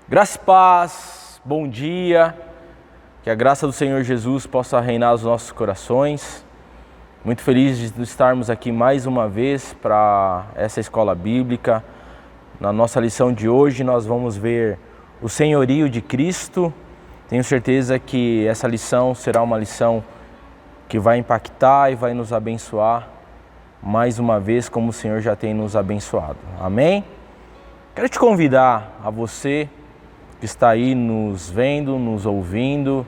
Graça e paz, bom dia, que a graça do Senhor Jesus possa reinar nos nossos corações. Muito feliz de estarmos aqui mais uma vez para essa escola bíblica. Na nossa lição de hoje nós vamos ver o senhorio de Cristo. Tenho certeza que essa lição será uma lição que vai impactar e vai nos abençoar mais uma vez como o Senhor já tem nos abençoado. Amém? Quero te convidar a você que está aí nos vendo, nos ouvindo,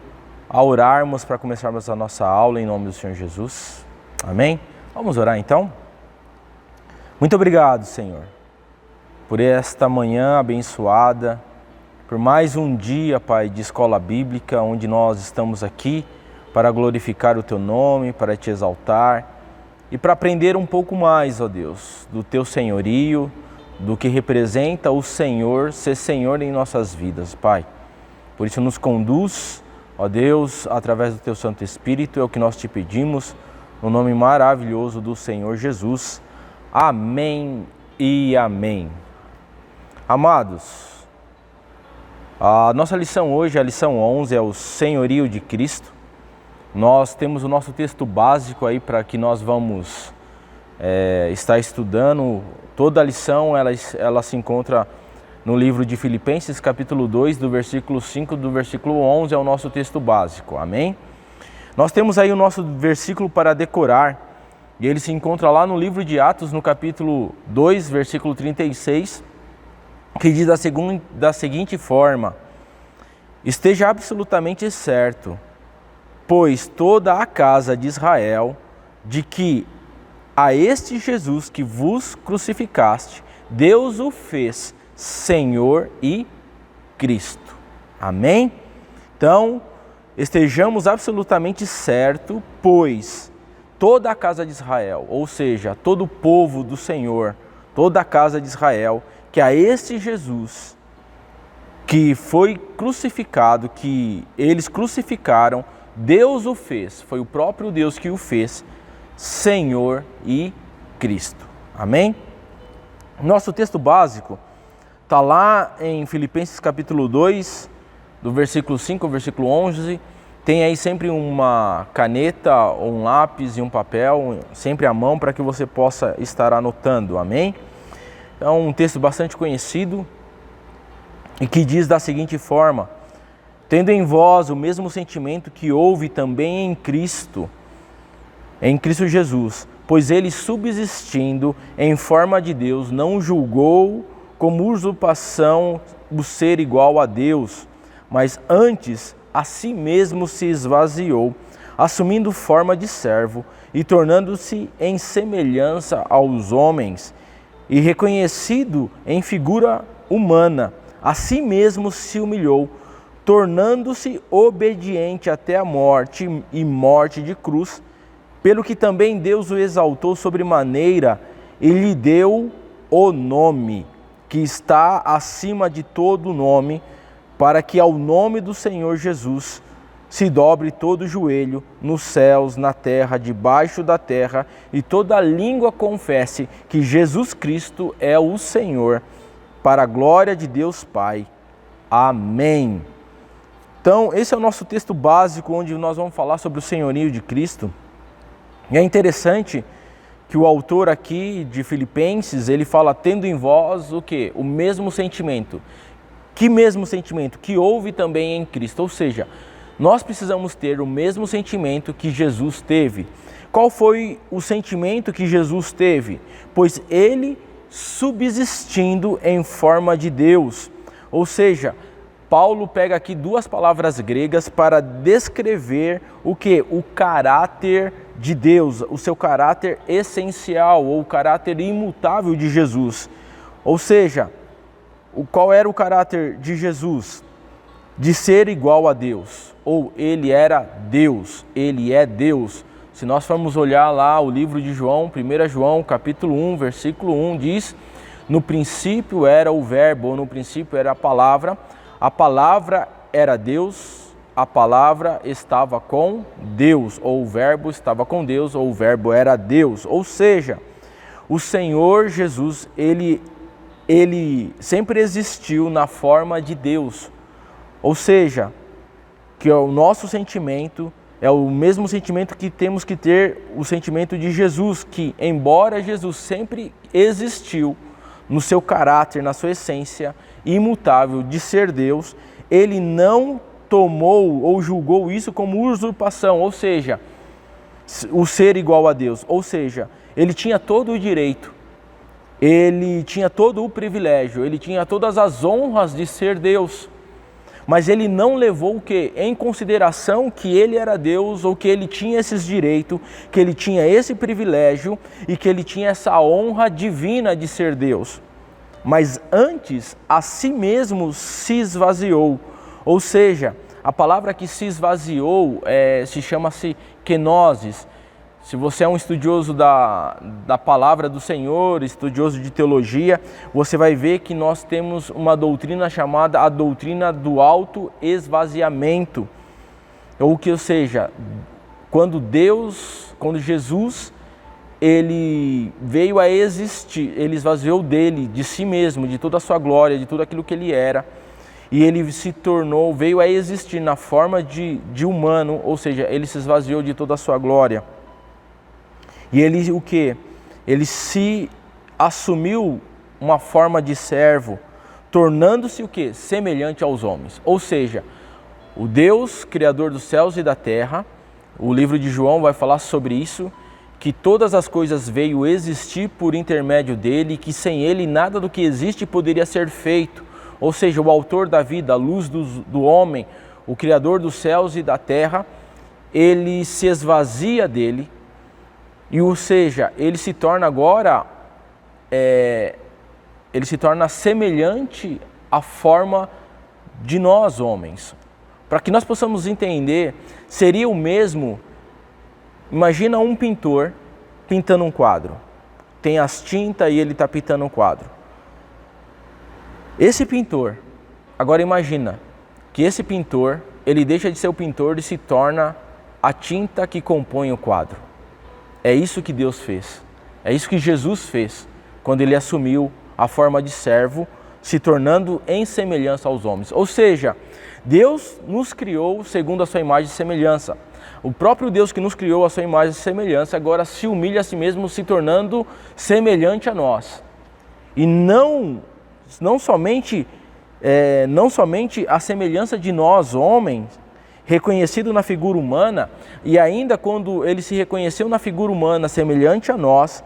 a orarmos para começarmos a nossa aula em nome do Senhor Jesus. Amém? Vamos orar então? Muito obrigado, Senhor, por esta manhã abençoada, por mais um dia, Pai, de escola bíblica, onde nós estamos aqui para glorificar o Teu nome, para Te exaltar e para aprender um pouco mais, ó Deus, do Teu senhorio, do que representa o Senhor ser Senhor em nossas vidas, Pai. Por isso nos conduz, ó Deus, através do Teu Santo Espírito, é o que nós Te pedimos, no nome maravilhoso do Senhor Jesus. Amém e amém. Amados, a nossa lição hoje, a lição 11, é o senhorio de Cristo. Nós temos o nosso texto básico aí para que nós vamos estar estudando. Toda a lição ela se encontra no livro de Filipenses, capítulo 2, do versículo 5 do versículo 11, é o nosso texto básico. Amém? Nós temos aí o nosso versículo para decorar, e ele se encontra lá no livro de Atos, no capítulo 2, versículo 36, que diz da seguinte forma: esteja absolutamente certo, pois toda a casa de Israel, de que a este Jesus que vos crucificaste, Deus o fez Senhor e Cristo. Amém? Então, estejamos absolutamente certo, pois toda a casa de Israel, ou seja, todo o povo do Senhor, toda a casa de Israel, que a este Jesus que foi crucificado, que eles crucificaram, Deus o fez, foi o próprio Deus que o fez Senhor e Cristo. Amém? Nosso texto básico está lá em Filipenses capítulo 2, do versículo 5 ao versículo 11. Tem aí sempre uma caneta, um lápis e um papel, sempre à mão, para que você possa estar anotando. Amém? É um texto bastante conhecido e que diz da seguinte forma: tendo em vós o mesmo sentimento que houve também em Cristo Jesus, pois ele, subsistindo em forma de Deus, não julgou como usurpação o ser igual a Deus, mas antes a si mesmo se esvaziou, assumindo forma de servo e tornando-se em semelhança aos homens, e reconhecido em figura humana, a si mesmo se humilhou, tornando-se obediente até a morte e morte de cruz, pelo que também Deus o exaltou sobremaneira e lhe deu o nome que está acima de todo nome, para que ao nome do Senhor Jesus se dobre todo o joelho nos céus, na terra, debaixo da terra, e toda língua confesse que Jesus Cristo é o Senhor, para a glória de Deus Pai. Amém. Então, esse é o nosso texto básico, onde nós vamos falar sobre o senhorio de Cristo. E é interessante que o autor aqui de Filipenses, ele fala, tendo em vós o quê? O mesmo sentimento. Que mesmo sentimento? Que houve também em Cristo. Ou seja, nós precisamos ter o mesmo sentimento que Jesus teve. Qual foi o sentimento que Jesus teve? Pois ele, subsistindo em forma de Deus. Ou seja, Paulo pega aqui duas palavras gregas para descrever o que? O caráter de Deus, o seu caráter essencial ou o caráter imutável de Jesus. Ou seja, qual era o caráter de Jesus? De ser igual a Deus, ou ele era Deus, ele é Deus. Se nós formos olhar lá o livro de João, 1 João, capítulo 1, versículo 1, diz: no princípio era o verbo, ou no princípio era a palavra era Deus, a palavra estava com Deus, ou o verbo estava com Deus, ou o verbo era Deus. Ou seja, o Senhor Jesus, ele ele sempre existiu na forma de Deus. Ou seja, que o nosso sentimento é o mesmo sentimento que temos que ter, o sentimento de Jesus, que embora Jesus sempre existiu no seu caráter, na sua essência imutável de ser Deus, ele não tomou ou julgou isso como usurpação, ou seja, o ser igual a Deus. Ou seja, ele tinha todo o direito, ele tinha todo o privilégio, ele tinha todas as honras de ser Deus. Mas ele não levou o quê? Em consideração que ele era Deus, ou que ele tinha esses direitos, que ele tinha esse privilégio e que ele tinha essa honra divina de ser Deus. Mas antes, a si mesmo se esvaziou. Ou seja, a palavra que se esvaziou se chama-se kenosis. Se você é um estudioso da palavra do Senhor, estudioso de teologia, você vai ver que nós temos uma doutrina chamada a doutrina do autoesvaziamento. Ou seja, quando Jesus, ele veio a existir, ele esvaziou dele, de si mesmo, de toda a sua glória, de tudo aquilo que ele era. E ele veio a existir na forma de humano, ou seja, ele se esvaziou de toda a sua glória. E ele o quê? Ele se assumiu uma forma de servo, tornando-se o quê? Semelhante aos homens. Ou seja, o Deus, Criador dos céus e da terra, o livro de João vai falar sobre isso, que todas as coisas veio existir por intermédio dele, que sem ele nada do que existe poderia ser feito. Ou seja, o autor da vida, a luz do homem, o Criador dos céus e da terra, ele se esvazia dele, e ou seja, ele se torna agora, ele se torna semelhante à forma de nós homens. Para que nós possamos entender, seria o mesmo, imagina um pintor pintando um quadro. Tem as tintas e ele está pintando um quadro. Esse pintor, agora imagina que esse pintor, ele deixa de ser o pintor e se torna a tinta que compõe o quadro. É isso que Deus fez, é isso que Jesus fez, quando ele assumiu a forma de servo, se tornando em semelhança aos homens. Ou seja, Deus nos criou segundo a sua imagem e semelhança. O próprio Deus que nos criou a sua imagem e semelhança, agora se humilha a si mesmo, se tornando semelhante a nós. E não somente a semelhança de nós, homens, reconhecido na figura humana, e ainda quando ele se reconheceu na figura humana semelhante a nós,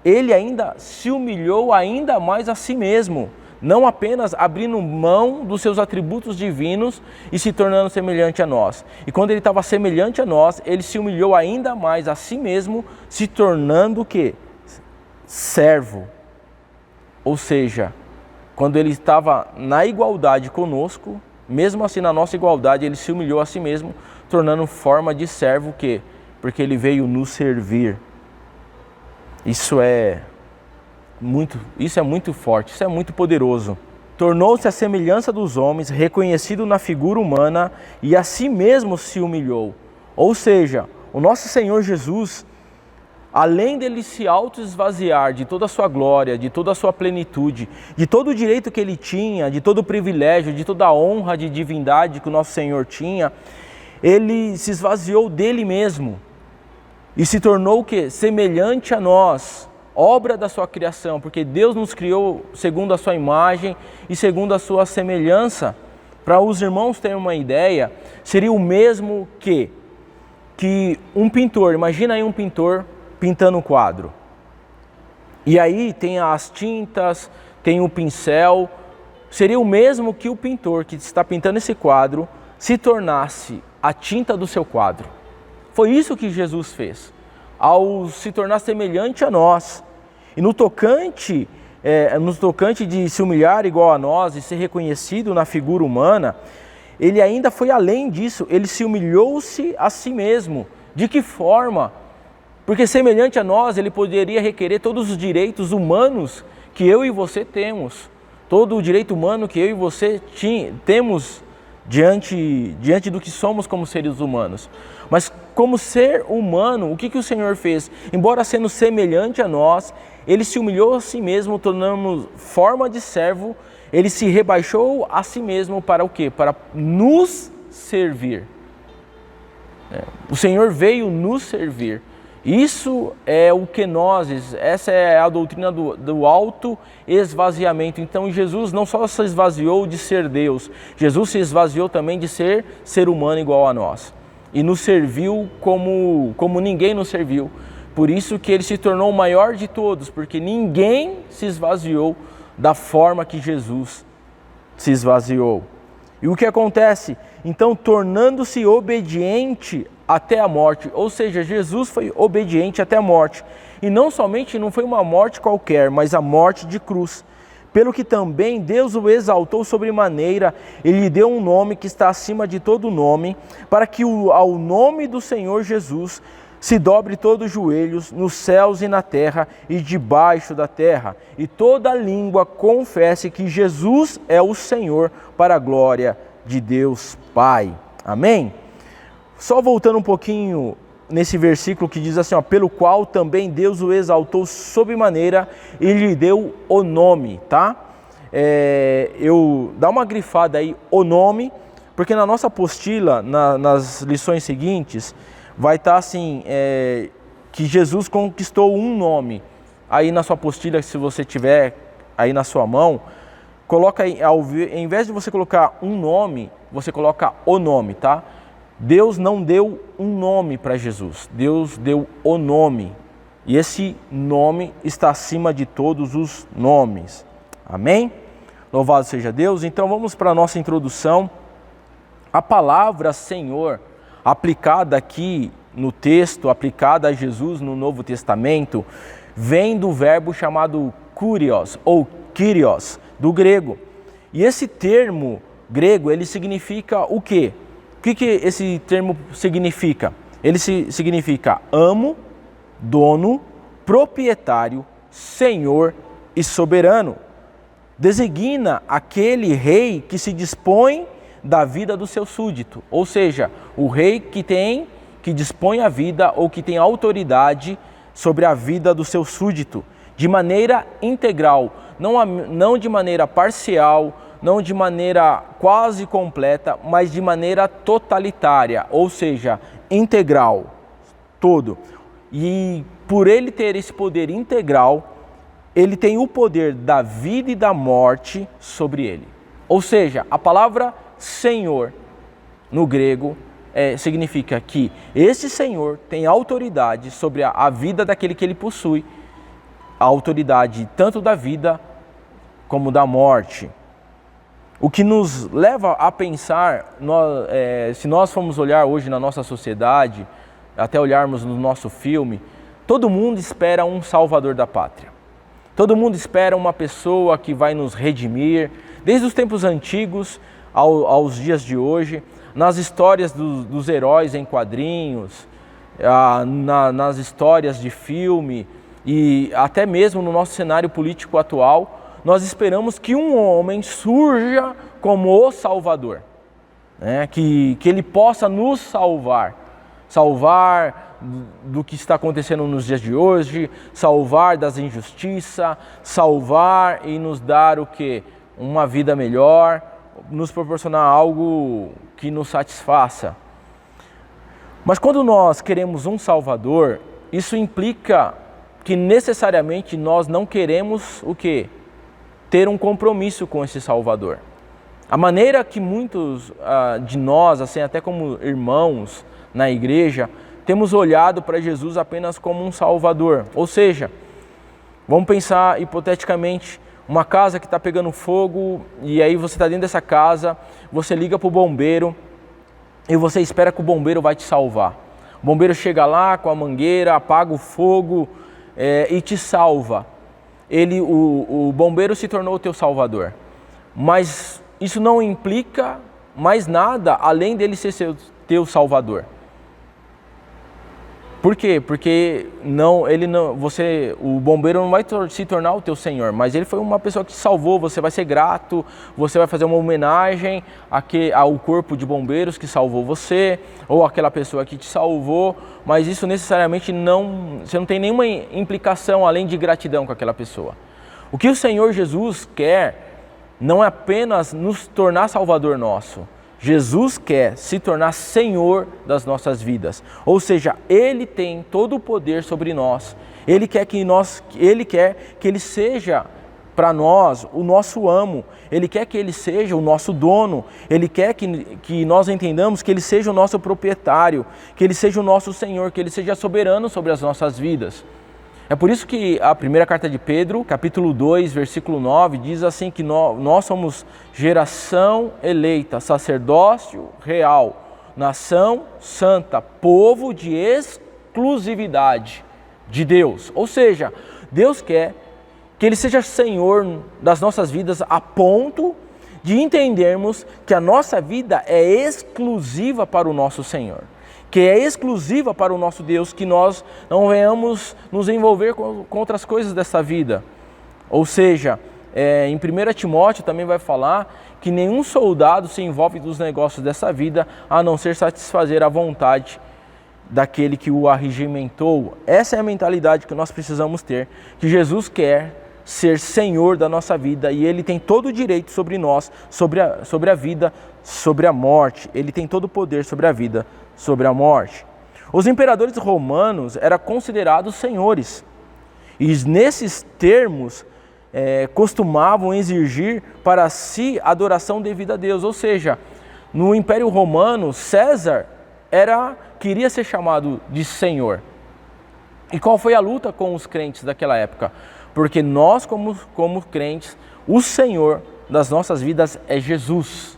ele ainda se humilhou ainda mais a si mesmo, não apenas abrindo mão dos seus atributos divinos e se tornando semelhante a nós. E quando ele estava semelhante a nós, ele se humilhou ainda mais a si mesmo, se tornando o quê? Servo. Ou seja, quando ele estava na igualdade conosco, mesmo assim na nossa igualdade, ele se humilhou a si mesmo, tornando forma de servo, o quê? Porque ele veio nos servir. Isso é muito forte, isso é muito poderoso. Tornou-se a semelhança dos homens, reconhecido na figura humana, e a si mesmo se humilhou. Ou seja, o nosso Senhor Jesus, além dele se auto-esvaziar de toda a sua glória, de toda a sua plenitude, de todo o direito que ele tinha, de todo o privilégio, de toda a honra de divindade que o nosso Senhor tinha, ele se esvaziou dele mesmo e se tornou o quê? Semelhante a nós, obra da sua criação, porque Deus nos criou segundo a sua imagem e segundo a sua semelhança. Para os irmãos terem uma ideia, seria o mesmo que um pintor, imagina aí um pintor pintando um quadro. E aí tem as tintas, tem o pincel. Seria o mesmo que o pintor que está pintando esse quadro se tornasse a tinta do seu quadro. Foi isso que Jesus fez, ao se tornar semelhante a nós. E no tocante de se humilhar igual a nós e ser reconhecido na figura humana, ele ainda foi além disso, ele se humilhou-se a si mesmo. De que forma? Porque semelhante a nós, ele poderia requerer todos os direitos humanos que eu e você temos. Todo o direito humano que eu e você temos diante do que somos como seres humanos. Mas como ser humano, o que o Senhor fez? Embora sendo semelhante a nós, Ele se humilhou a si mesmo, tornando forma de servo. Ele se rebaixou a si mesmo para o quê? Para nos servir. O Senhor veio nos servir. Isso é o kenosis, essa é a doutrina do auto-esvaziamento. Então Jesus não só se esvaziou de ser Deus, Jesus se esvaziou também de ser humano igual a nós. E nos serviu como ninguém nos serviu. Por isso que Ele se tornou o maior de todos, porque ninguém se esvaziou da forma que Jesus se esvaziou. E o que acontece? Então, tornando-se obediente até a morte, ou seja, Jesus foi obediente até a morte. E não somente não foi uma morte qualquer, mas a morte de cruz. Pelo que também Deus o exaltou sobremaneira, Ele lhe deu um nome que está acima de todo nome, para que ao nome do Senhor Jesus se dobre todos os joelhos nos céus e na terra e debaixo da terra, e toda língua confesse que Jesus é o Senhor, para a glória de Deus Pai. Amém? Só voltando um pouquinho nesse versículo que diz assim, pelo qual também Deus o exaltou sobremaneira e lhe deu o nome, tá? Dá uma grifada aí, o nome, porque na nossa apostila, nas lições seguintes, vai estar assim, que Jesus conquistou um nome. Aí na sua apostila, se você tiver aí na sua mão, coloca aí, ao invés de você colocar um nome, você coloca o nome, tá? Deus não deu um nome para Jesus, Deus deu o nome. E esse nome está acima de todos os nomes. Amém? Louvado seja Deus. Então vamos para a nossa introdução. A palavra Senhor, aplicada aqui no texto, aplicada a Jesus no Novo Testamento, vem do verbo chamado kurios ou kyrios, do grego. E esse termo grego, ele significa o quê? O que esse termo significa? Ele significa amo, dono, proprietário, senhor e soberano. Designa aquele rei que se dispõe da vida do seu súdito, ou seja, o rei que dispõe a vida ou que tem autoridade sobre a vida do seu súdito, de maneira integral, não de maneira parcial, não de maneira quase completa, mas de maneira totalitária, ou seja, integral, todo. E por ele ter esse poder integral, ele tem o poder da vida e da morte sobre ele. Ou seja, a palavra Senhor, no grego, significa que esse Senhor tem autoridade sobre a vida daquele que ele possui, a autoridade tanto da vida como da morte. O que nos leva a pensar, se nós formos olhar hoje na nossa sociedade, até olharmos no nosso filme, todo mundo espera um salvador da pátria. Todo mundo espera uma pessoa que vai nos redimir, desde os tempos antigos aos dias de hoje, nas histórias dos heróis em quadrinhos, nas histórias de filme e até mesmo no nosso cenário político atual, nós esperamos que um homem surja como o Salvador, né? Que ele possa nos salvar do que está acontecendo nos dias de hoje, salvar das injustiças, salvar e nos dar o quê? Uma vida melhor, nos proporcionar algo que nos satisfaça. Mas quando nós queremos um Salvador, isso implica que necessariamente nós não queremos o quê? Ter um compromisso com esse Salvador. A maneira que muitos de nós, assim, até como irmãos na igreja, temos olhado para Jesus apenas como um Salvador. Ou seja, vamos pensar hipoteticamente, uma casa que está pegando fogo e aí você está dentro dessa casa, você liga para o bombeiro e você espera que o bombeiro vai te salvar. O bombeiro chega lá com a mangueira, apaga o fogo e te salva. O bombeiro se tornou o teu salvador. Mas isso não implica mais nada além dele ser teu salvador. Por quê? Porque o bombeiro não vai se tornar o teu senhor, mas ele foi uma pessoa que te salvou, você vai ser grato, você vai fazer uma homenagem ao corpo de bombeiros que salvou você, ou aquela pessoa que te salvou, mas isso necessariamente você não tem nenhuma implicação além de gratidão com aquela pessoa. O que o Senhor Jesus quer não é apenas nos tornar salvador nosso. Jesus quer se tornar Senhor das nossas vidas, ou seja, Ele tem todo o poder sobre nós. Ele quer que Ele seja para nós o nosso amo. Ele quer que Ele seja o nosso dono. Ele quer que nós entendamos que Ele seja o nosso proprietário, que Ele seja o nosso Senhor, que Ele seja soberano sobre as nossas vidas. É por isso que a primeira carta de Pedro, capítulo 2, versículo 9, diz assim que nós somos geração eleita, sacerdócio real, nação santa, povo de exclusividade de Deus. Ou seja, Deus quer que Ele seja Senhor das nossas vidas a ponto de entendermos que a nossa vida é exclusiva para o nosso Senhor, que é exclusiva para o nosso Deus, que nós não venhamos nos envolver com outras coisas dessa vida. Ou seja, em 1 Timóteo também vai falar que nenhum soldado se envolve nos negócios dessa vida, a não ser satisfazer a vontade daquele que o arregimentou. Essa é a mentalidade que nós precisamos ter, que Jesus quer ser Senhor da nossa vida e Ele tem todo o direito sobre nós, sobre a vida, sobre a morte. Ele tem todo o poder sobre a vida, sobre a morte. Os imperadores romanos eram considerados senhores e nesses termos costumavam exigir para si adoração devida a Deus. Ou seja, no Império Romano, César queria ser chamado de Senhor. E qual foi a luta com os crentes daquela época? Porque nós, como crentes, o Senhor das nossas vidas é Jesus.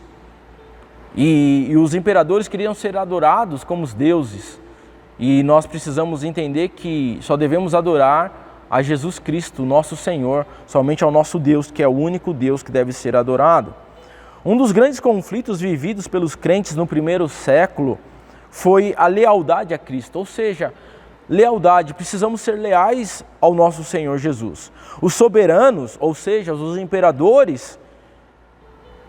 E os imperadores queriam ser adorados como os deuses. E nós precisamos entender que só devemos adorar a Jesus Cristo, nosso Senhor, somente ao nosso Deus, que é o único Deus que deve ser adorado. Um dos grandes conflitos vividos pelos crentes no primeiro século foi a lealdade a Cristo, ou seja, lealdade, precisamos ser leais ao nosso Senhor Jesus. Os soberanos, ou seja, os imperadores,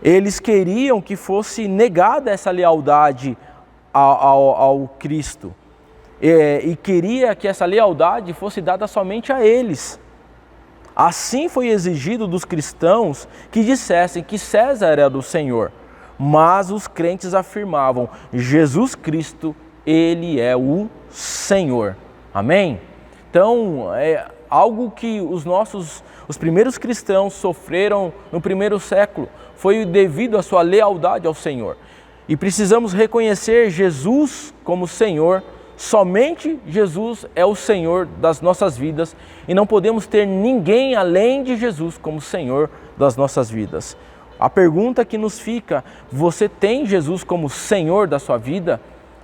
eles queriam que fosse negada essa lealdade ao Cristo. E queria que essa lealdade fosse dada somente a eles. Assim foi exigido dos cristãos que dissessem que César era do Senhor. Mas os crentes afirmavam, Jesus Cristo, Ele é o Senhor. Amém? Então, é algo que os primeiros cristãos sofreram no primeiro século, foi devido à sua lealdade ao Senhor. E precisamos reconhecer Jesus como Senhor. Somente Jesus é o Senhor das nossas vidas e não podemos ter ninguém além de Jesus como Senhor das nossas vidas. A pergunta que nos fica, você tem Jesus como Senhor da sua vida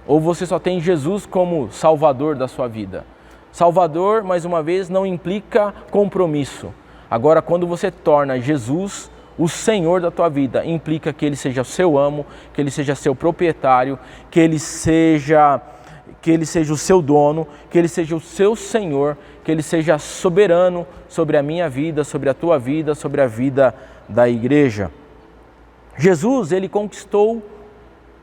ou você só tem Jesus como Salvador da sua vida? Salvador, mais uma vez, não implica compromisso. Agora, quando você torna Jesus o Senhor da tua vida, implica que Ele seja seu amo, que Ele seja seu proprietário, que Ele seja o seu dono, que Ele seja o seu Senhor, que Ele seja soberano sobre a minha vida, sobre a tua vida, sobre a vida da igreja. Jesus, Ele conquistou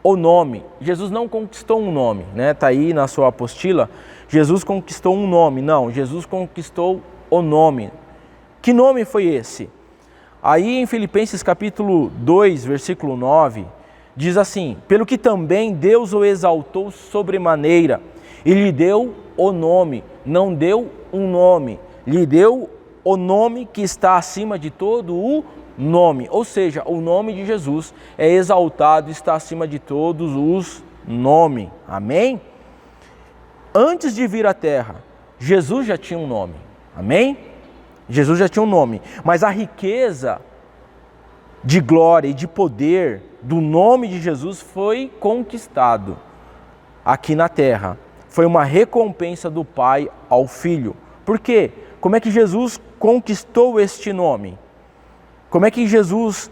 o nome. Jesus não conquistou um nome, né? Está aí na sua apostila. Jesus conquistou um nome. Não, Jesus conquistou o nome. Que nome foi esse? Aí em Filipenses capítulo 2, versículo 9, diz assim: pelo que também Deus o exaltou sobremaneira e lhe deu o nome, não deu um nome, lhe deu o nome que está acima de todo o nome. Ou seja, o nome de Jesus é exaltado, está acima de todos os nomes. Amém? Antes de vir à terra, Jesus já tinha um nome. Amém? Jesus já tinha um nome, mas a riqueza de glória e de poder do nome de Jesus foi conquistado aqui na terra. Foi uma recompensa do Pai ao Filho. Por quê? Como é que Jesus conquistou este nome? Como é que Jesus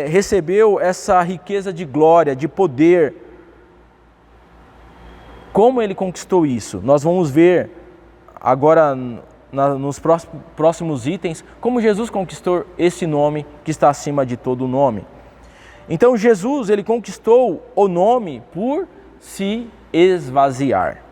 recebeu essa riqueza de glória, de poder? Como ele conquistou isso? Nós vamos ver agora nos próximos itens como Jesus conquistou esse nome que está acima de todo nome. Então Jesus, ele conquistou o nome por se esvaziar.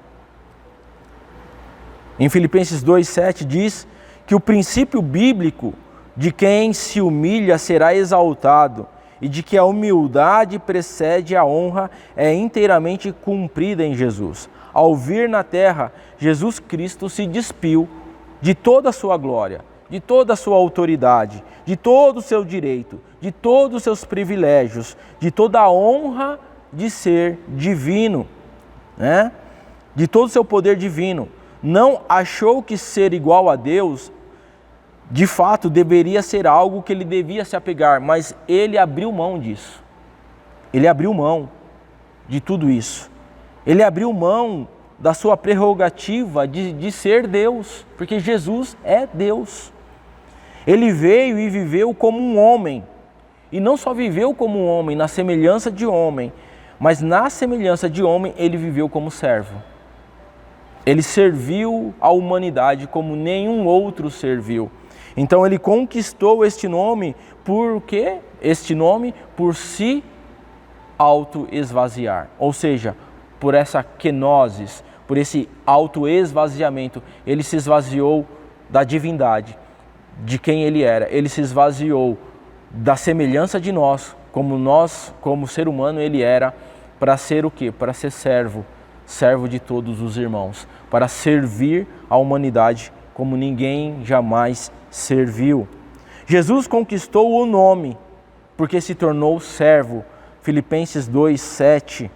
Em Filipenses 2,7 diz que o princípio bíblico de quem se humilha será exaltado e de que a humildade precede a honra é inteiramente cumprida em Jesus. Ao vir na terra, Jesus Cristo se despiu de toda a sua glória, de toda a sua autoridade, de todo o seu direito, de todos os seus privilégios, de toda a honra de ser divino, né? De todo o seu poder divino. Não achou que ser igual a Deus, de fato, deveria ser algo que ele devia se apegar, mas ele abriu mão disso. Ele abriu mão de tudo isso. Ele abriu mão da sua prerrogativa de ser Deus, porque Jesus é Deus. Ele veio e viveu como um homem, e não só viveu como um homem, na semelhança de homem, mas na semelhança de homem ele viveu como servo. Ele serviu a humanidade como nenhum outro serviu. Então ele conquistou este nome por quê? Este nome por se auto-esvaziar, ou seja, por essa kenosis, por esse auto-esvaziamento. Ele se esvaziou da divindade, de quem ele era. Ele se esvaziou da semelhança de nós, como ser humano ele era, para ser o quê? Para ser servo de todos os irmãos, para servir a humanidade como ninguém jamais serviu. Jesus conquistou o nome porque se tornou servo. Filipenses 2,7.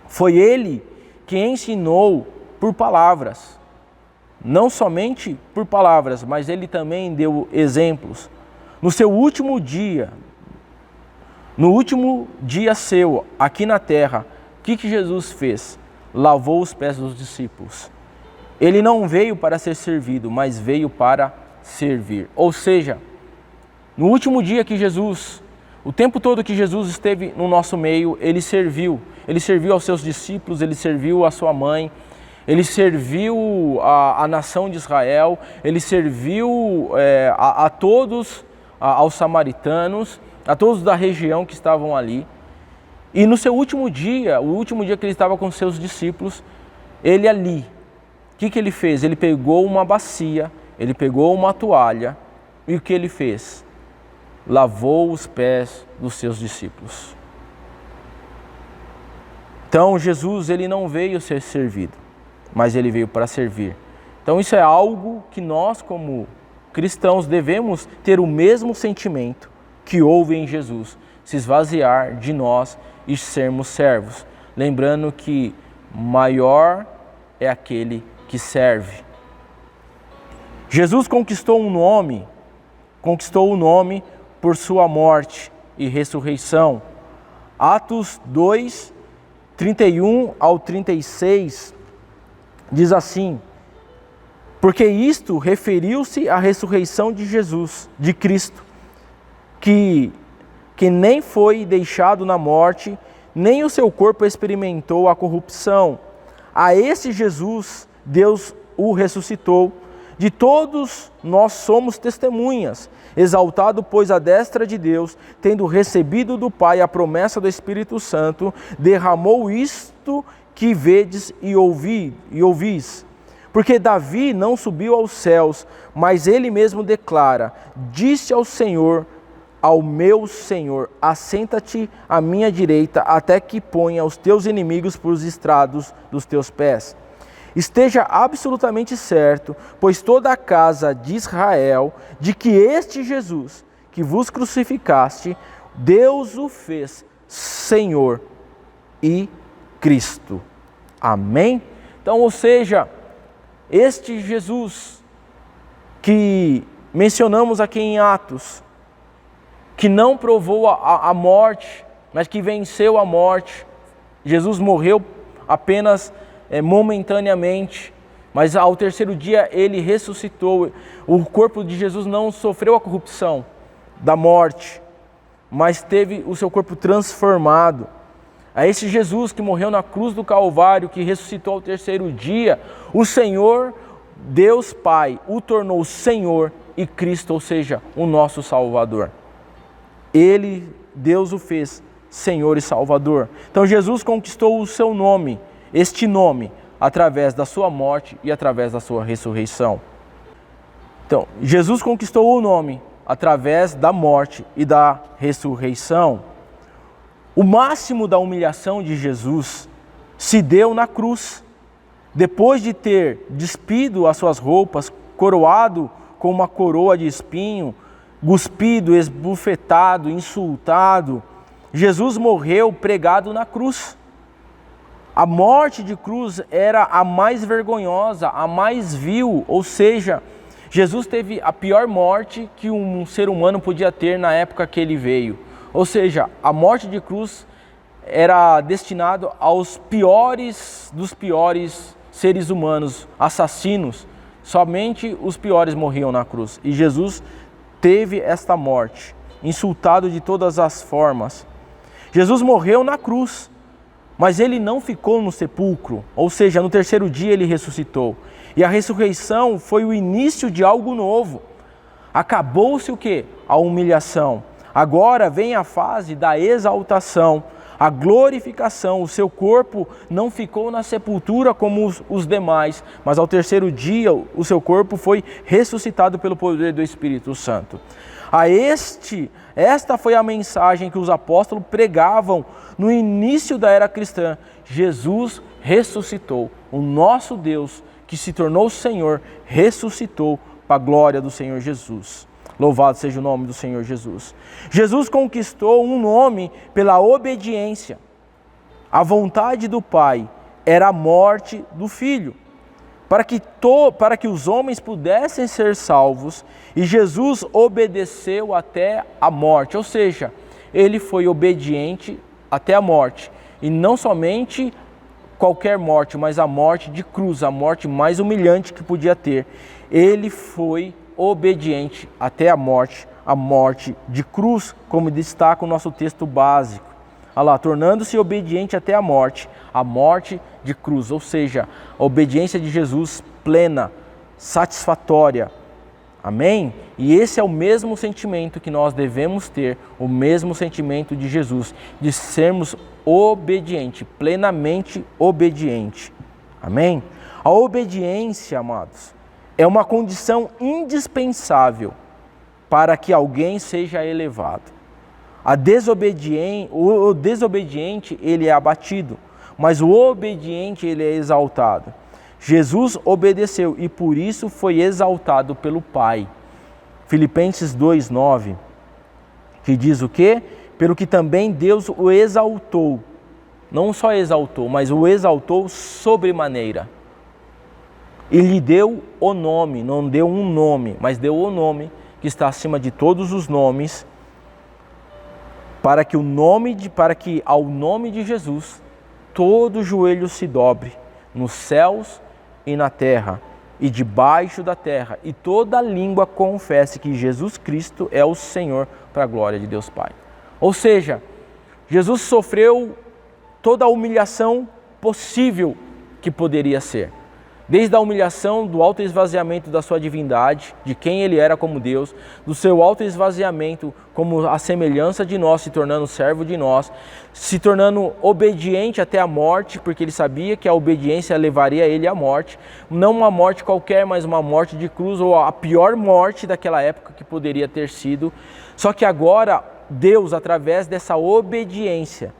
Foi ele que ensinou por palavras, não somente por palavras, mas ele também deu exemplos. No seu último dia, no último dia seu aqui na terra, o que Jesus fez? Lavou os pés dos discípulos. Ele não veio para ser servido, mas veio para servir. Ou seja, no último dia que Jesus, o tempo todo que Jesus esteve no nosso meio, ele serviu. Ele serviu aos seus discípulos, ele serviu a sua mãe, ele serviu a nação de Israel, ele serviu a todos, aos samaritanos, a todos da região que estavam ali. E no seu último dia, o último dia que ele estava com seus discípulos, ele ali, o que ele fez? Ele pegou uma bacia, ele pegou uma toalha, e o que ele fez? Lavou os pés dos seus discípulos. Então Jesus, ele não veio ser servido, mas ele veio para servir. Então isso é algo que nós como cristãos devemos ter o mesmo sentimento que houve em Jesus, se esvaziar de nós e sermos servos. Lembrando que maior é aquele que serve. Jesus conquistou o nome por sua morte e ressurreição. Atos 2, 31 ao 36 diz assim: porque isto referiu-se à ressurreição de Jesus, de Cristo, que nem foi deixado na morte, nem o seu corpo experimentou a corrupção. A esse Jesus, Deus o ressuscitou. De todos nós somos testemunhas, exaltado, pois, à destra de Deus, tendo recebido do Pai a promessa do Espírito Santo, derramou isto que vedes e ouvis. Porque Davi não subiu aos céus, mas ele mesmo declara: disse ao Senhor, ao meu Senhor, assenta-te à minha direita, até que ponha os teus inimigos por os estrados dos teus pés. Esteja absolutamente certo, pois toda a casa de Israel, de que este Jesus, que vos crucificaste, Deus o fez Senhor e Cristo. Amém? Então, ou seja, este Jesus que mencionamos aqui em Atos, que não provou a morte, mas que venceu a morte. Jesus morreu apenas momentaneamente, mas ao terceiro dia ele ressuscitou. O corpo de Jesus não sofreu a corrupção da morte, mas teve o seu corpo transformado. a esse Jesus que morreu na cruz do Calvário, que ressuscitou ao terceiro dia, o Senhor, Deus Pai, o tornou Senhor e Cristo, ou seja, o nosso Salvador. Ele, Deus o fez Senhor e Salvador. Então Jesus conquistou o seu nome, este nome, através da sua morte e através da sua ressurreição. Então, Jesus conquistou o nome através da morte e da ressurreição. O máximo da humilhação de Jesus se deu na cruz. Depois de ter despido as suas roupas, coroado com uma coroa de espinho, cuspido, esbufetado, insultado, Jesus morreu pregado na cruz. A morte de cruz era a mais vergonhosa, a mais vil, ou seja, Jesus teve a pior morte que um ser humano podia ter na época que ele veio. Ou seja, a morte de cruz era destinado aos piores dos piores seres humanos, assassinos. Somente os piores morriam na cruz. E Jesus teve esta morte, insultado de todas as formas. Jesus morreu na cruz, mas ele não ficou no sepulcro, ou seja, no terceiro dia ele ressuscitou. E a ressurreição foi o início de algo novo. Acabou-se o quê? A humilhação. Agora vem a fase da exaltação, a glorificação. O seu corpo não ficou na sepultura como os demais, mas ao terceiro dia o seu corpo foi ressuscitado pelo poder do Espírito Santo. Esta foi a mensagem que os apóstolos pregavam no início da era cristã. Jesus ressuscitou. O nosso Deus, que se tornou Senhor, ressuscitou para a glória do Senhor Jesus. Louvado seja o nome do Senhor Jesus. Jesus conquistou um nome pela obediência. A vontade do Pai era a morte do Filho, para que os homens pudessem ser salvos, e Jesus obedeceu até a morte, ou seja, ele foi obediente até a morte, e não somente qualquer morte, mas a morte de cruz, a morte mais humilhante que podia ter. Ele foi obediente até a morte de cruz, como destaca o nosso texto básico. Olha lá, tornando-se obediente até a morte de cruz, ou seja, a obediência de Jesus plena, satisfatória. Amém? E esse é o mesmo sentimento que nós devemos ter, o mesmo sentimento de Jesus, de sermos obediente, plenamente obediente. Amém? A obediência, amados, é uma condição indispensável para que alguém seja elevado. O desobediente, ele é abatido, mas o obediente, ele é exaltado. Jesus obedeceu e por isso foi exaltado pelo Pai. Filipenses 2:9, que diz o quê? Pelo que também Deus o exaltou. Não só exaltou, mas o exaltou sobremaneira. E lhe deu o nome, não deu um nome, mas deu o nome que está acima de todos os nomes, para que ao nome de Jesus todo joelho se dobre, nos céus e na terra e debaixo da terra, e toda língua confesse que Jesus Cristo é o Senhor, para a glória de Deus Pai. Ou seja, Jesus sofreu toda a humilhação possível que poderia ser. Desde a humilhação do autoesvaziamento da sua divindade, de quem ele era como Deus, do seu autoesvaziamento como a semelhança de nós, se tornando servo de nós, se tornando obediente até a morte, porque ele sabia que a obediência levaria ele à morte, não uma morte qualquer, mas uma morte de cruz, ou a pior morte daquela época que poderia ter sido. Só que agora, Deus, através dessa obediência,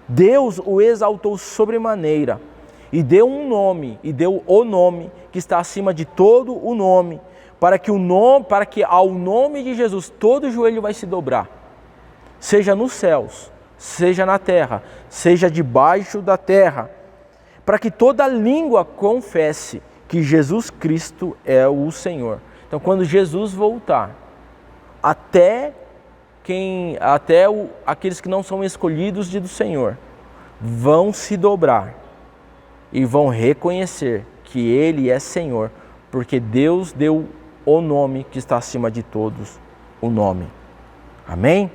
Deus o exaltou sobremaneira, e deu um nome, e deu o nome que está acima de todo o nome, para que ao nome de Jesus todo joelho vai se dobrar, seja nos céus, seja na terra, seja debaixo da terra, para que toda língua confesse que Jesus Cristo é o Senhor. Então, quando Jesus voltar, aqueles que não são escolhidos do Senhor vão se dobrar e vão reconhecer que Ele é Senhor, porque Deus deu o nome que está acima de todos o nome. Amém?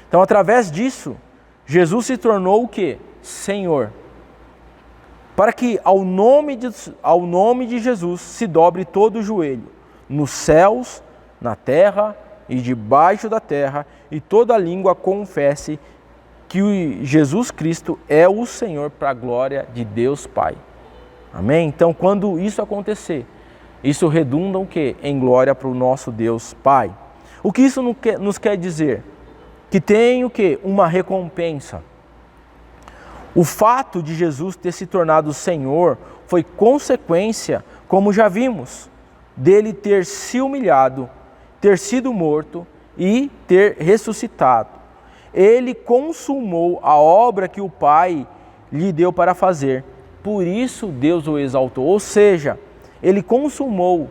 Então, através disso, Jesus se tornou o quê? Senhor. Para que ao nome de Jesus se dobre todo o joelho, nos céus, na terra e debaixo da terra, e toda língua confesse que Jesus Cristo é o Senhor, para a glória de Deus Pai. Amém? Então, quando isso acontecer, isso redunda o quê? Em glória para o nosso Deus Pai. O que isso nos quer dizer? Que tem o quê? Uma recompensa. O fato de Jesus ter se tornado Senhor foi consequência, como já vimos, dele ter se humilhado, ter sido morto e ter ressuscitado. Ele consumou a obra que o Pai lhe deu para fazer. Por isso Deus o exaltou. Ou seja, ele consumou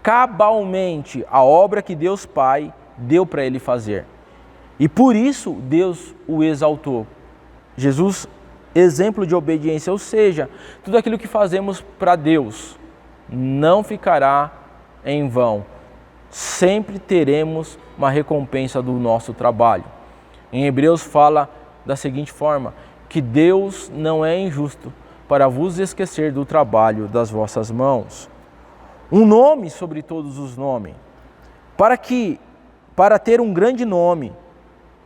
cabalmente a obra que Deus Pai deu para ele fazer. E por isso Deus o exaltou. Jesus, exemplo de obediência, ou seja, tudo aquilo que fazemos para Deus não ficará em vão. Sempre teremos uma recompensa do nosso trabalho. Em Hebreus fala da seguinte forma, que Deus não é injusto para vos esquecer do trabalho das vossas mãos. Um nome sobre todos os nomes. Para ter um grande nome,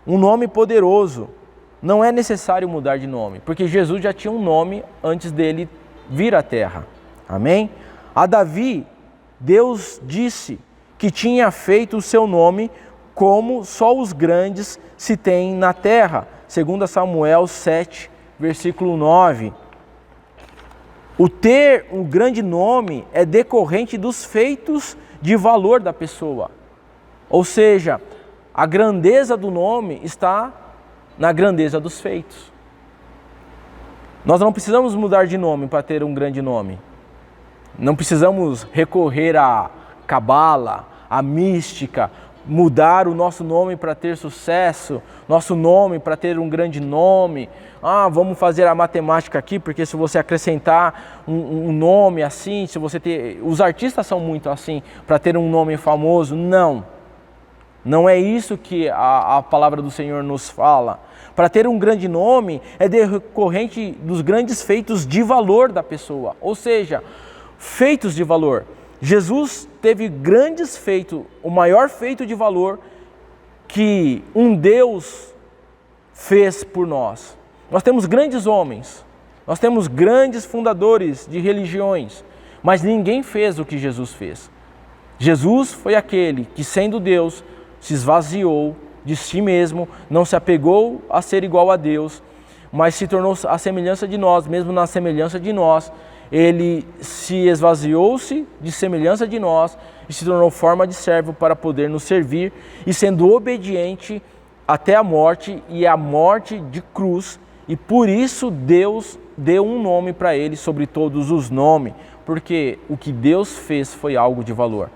um nome poderoso, não é necessário mudar de nome, porque Jesus já tinha um nome antes dele vir à terra. Amém? A Davi, Deus disse que tinha feito o seu nome como só os grandes se têm na terra. 2 Samuel 7, versículo 9. O ter um grande nome é decorrente dos feitos de valor da pessoa. Ou seja, a grandeza do nome está na grandeza dos feitos. Nós não precisamos mudar de nome para ter um grande nome. Não precisamos recorrer à cabala, à mística, mudar o nosso nome para ter sucesso, nosso nome para ter um grande nome. Vamos fazer a matemática aqui, porque se você acrescentar um nome assim, se você ter... Os artistas são muito assim, para ter um nome famoso. Não é isso que a palavra do Senhor nos fala. Para ter um grande nome é decorrente dos grandes feitos de valor da pessoa, ou seja, feitos de valor. Jesus teve grandes feitos, o maior feito de valor que um Deus fez por nós. Nós temos grandes homens, nós temos grandes fundadores de religiões, mas ninguém fez o que Jesus fez. Jesus foi aquele que, sendo Deus, se esvaziou de si mesmo, não se apegou a ser igual a Deus, mas se tornou a semelhança de nós, mesmo na semelhança de nós. Ele se esvaziou-se de semelhança de nós e se tornou forma de servo para poder nos servir, e sendo obediente até a morte, e a morte de cruz, e por isso Deus deu um nome para ele sobre todos os nomes, porque o que Deus fez foi algo de valor.